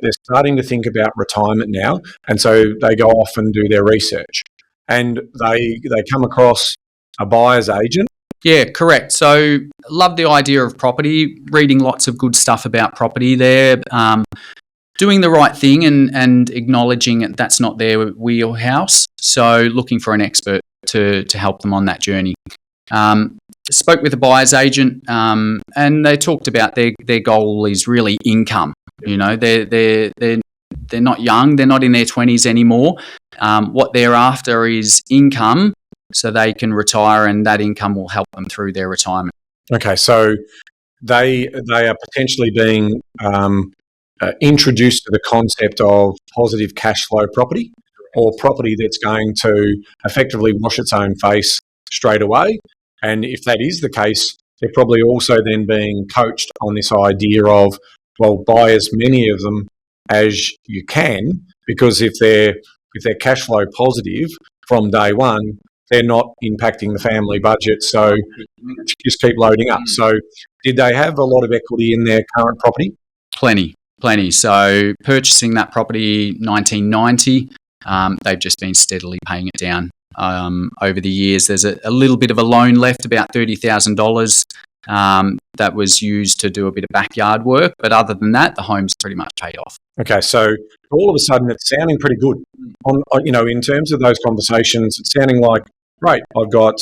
they're starting to think about retirement now, and so they go off and do their research, and they come across a buyer's agent. Yeah, correct. So love the idea of property, reading lots of good stuff about property there, doing the right thing and acknowledging that's not their wheelhouse. So looking for an expert to help them on that journey. Spoke with a buyer's agent, and they talked about their goal is really income. You know, they're not young, they're not in their 20s anymore. What they're after is income, so they can retire, and that income will help them through their retirement. Okay, so they are potentially being introduced to the concept of positive cash flow property, or property that's going to effectively wash its own face straight away. And if that is the case, they're probably also then being coached on this idea of, well, buy as many of them as you can, because if they're cash flow positive from day one, they're not impacting the family budget, so just keep loading up. So did they have a lot of equity in their current property? Plenty. So purchasing that property 1990, they've just been steadily paying it down over the years. There's a little bit of a loan left, about $30,000, that was used to do a bit of backyard work, but other than that, the home's pretty much paid off. Okay, so all of a sudden it's sounding pretty good. In terms of those conversations, it's sounding like, great, I've got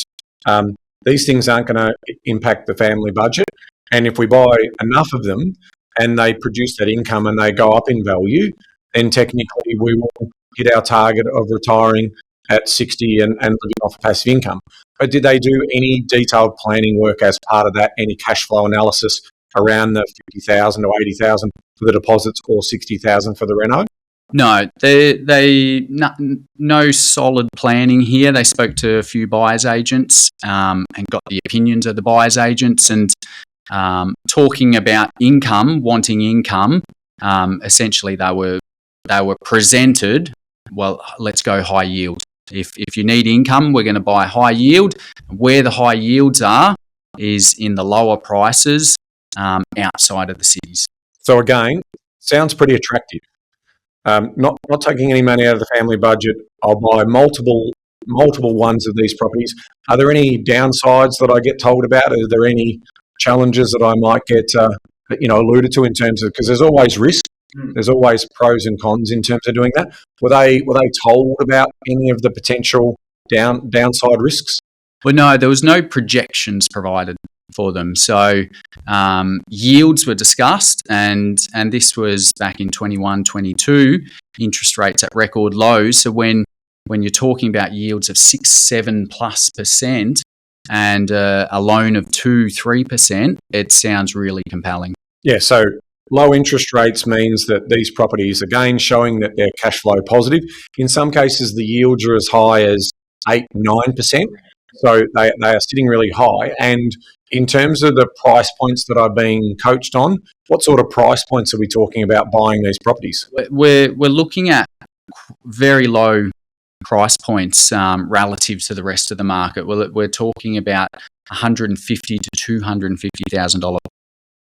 these things aren't going to impact the family budget, and if we buy enough of them and they produce that income and they go up in value, then technically we will hit our target of retiring at 60 and living off passive income. But did they do any detailed planning work as part of that, any cash flow analysis around the 50,000 or 80,000 for the deposits or 60,000 for the reno? No, no solid planning here. They spoke to a few buyers agents and got the opinions of the buyers agents, and talking about income, wanting income. Essentially, they were presented, well, let's go high yield. If you need income, we're going to buy high yield. Where the high yields are is in the lower prices outside of the cities. So again, sounds pretty attractive. Not taking any money out of the family budget. I'll buy multiple ones of these properties. Are there any downsides that I get told about? Are there any challenges that I might get alluded to in terms of, because there's always risk. There's always pros and cons in terms of doing that. Were they told about any of the potential downside risks? Well, no, there was no projections provided for them. So yields were discussed, and this was back in 21, 22, interest rates at record lows. So when you're talking about yields of 6-7+% and a loan of 2-3%, it sounds really compelling. Yeah, so low interest rates means that these properties, again, showing that they're cash flow positive. In some cases, the yields are as high as 8-9%. So they are sitting really high. And in terms of the price points that are being coached on, what sort of price points are we talking about buying these properties? We're looking at very low price points relative to the rest of the market. We're talking about $150,000 to $250,000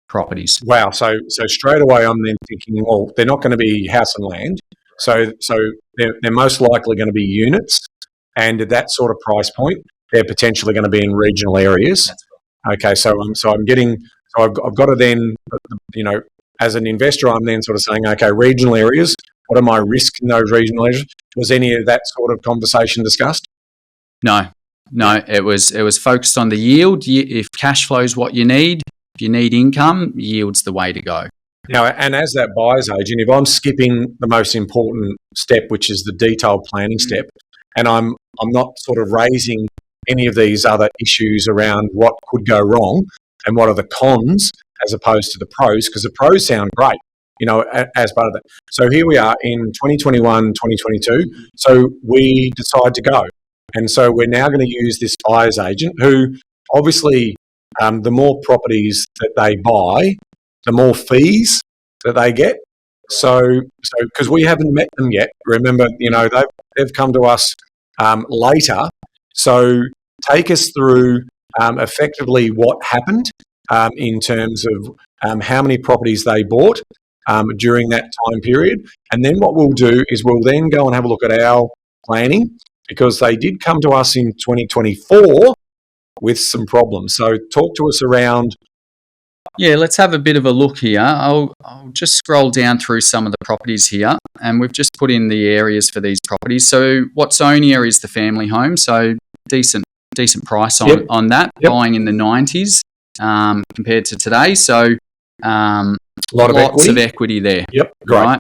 properties. Wow. So straight away I'm then thinking, well, they're not going to be house and land. So they're most likely going to be units. And at that sort of price point, they're potentially going to be in regional areas. Okay. So I've got to then, as an investor, I'm then sort of saying, okay, regional areas, what are my risks in those regional areas? Was any of that sort of conversation discussed? No, it was focused on the yield. If cash flow is what you need, if you need income, yield's the way to go. Now, and as that buyer's agent, if I'm skipping the most important step, which is the detailed planning step, and I'm not sort of raising any of these other issues around what could go wrong and what are the cons as opposed to the pros, because the pros sound great, as part of that. So here we are in 2021, 2022. So we decide to go. And so we're now going to use this buyer's agent who obviously the more properties that they buy, the more fees that they get. So because we haven't met them yet, remember, they've come to us later. So take us through effectively what happened in terms of how many properties they bought, during that time period. And then what we'll do is we'll then go and have a look at our planning, because they did come to us in 2024 with some problems. So talk to us around. Yeah, let's have a bit of a look here. I'll just scroll down through some of the properties here, and we've just put in the areas for these properties. So Watsonia is the family home, so decent price on that, buying in the 90s compared to today. So lots of equity there. Yep, great.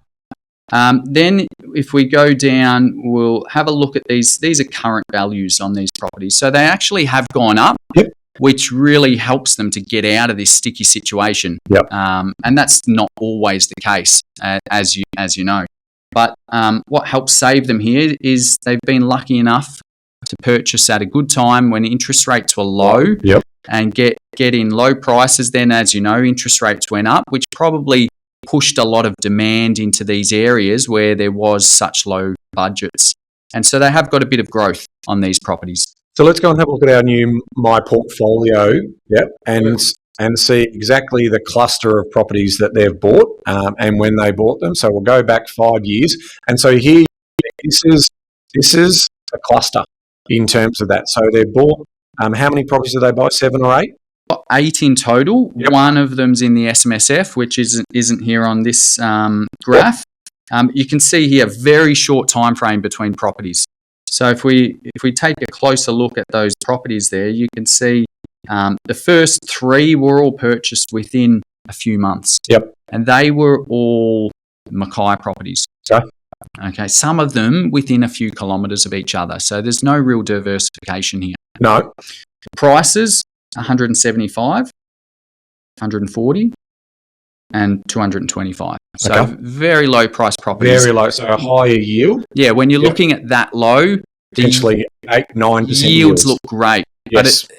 Right. Then if we go down, we'll have a look at these. These are current values on these properties. So they actually have gone up, which really helps them to get out of this sticky situation. And that's not always the case, as you know. But what helps save them here is they've been lucky enough to purchase at a good time when interest rates were low, and get in low prices. Then, as you know, interest rates went up, which probably pushed a lot of demand into these areas where there was such low budgets. And so they have got a bit of growth on these properties. So let's go and have a look at our new My Portfolio, and see exactly the cluster of properties that they've bought and when they bought them. So we'll go back 5 years. And so here, this is a cluster in terms of that. So they've bought, how many properties did they buy? 7 or 8? 8 in total. One of them's in the SMSF, which isn't here on this graph. You can see here very short time frame between properties. So if we take a closer look at those properties there, you can see the first 3 were all purchased within a few months. And they were all Mackay properties. Okay, some of them within a few kilometres of each other. So there's no real diversification here. No. Prices, 175, 140, and 225. So very low price properties. Very low, so a higher yield. Yeah, when you're looking at that low, potentially 8-9% yields look great. Yes. But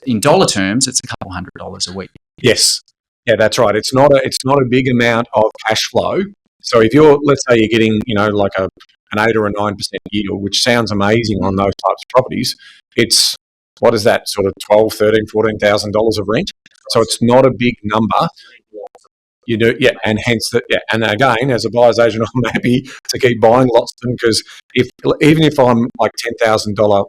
in dollar terms, it's a couple $100 a week. Yes. Yeah, that's right. It's not a big amount of cash flow. So if let's say you're getting, like an 8 or a 9% yield, which sounds amazing on those types of properties, it's, what is that, sort of $12,000, $13,000, $14,000 of rent? So it's not a big number. You do, and hence that, and again, as a buyer's agent, I'm happy to keep buying lots of them, because even if I'm like $10,000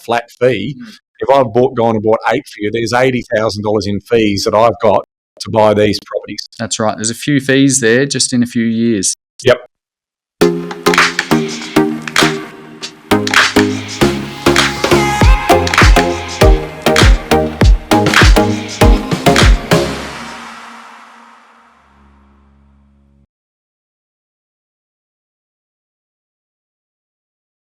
flat fee, if I've gone and bought 8 for you, there's $80,000 in fees that I've got to buy these properties. That's right. There's a few fees there just in a few years. Yep.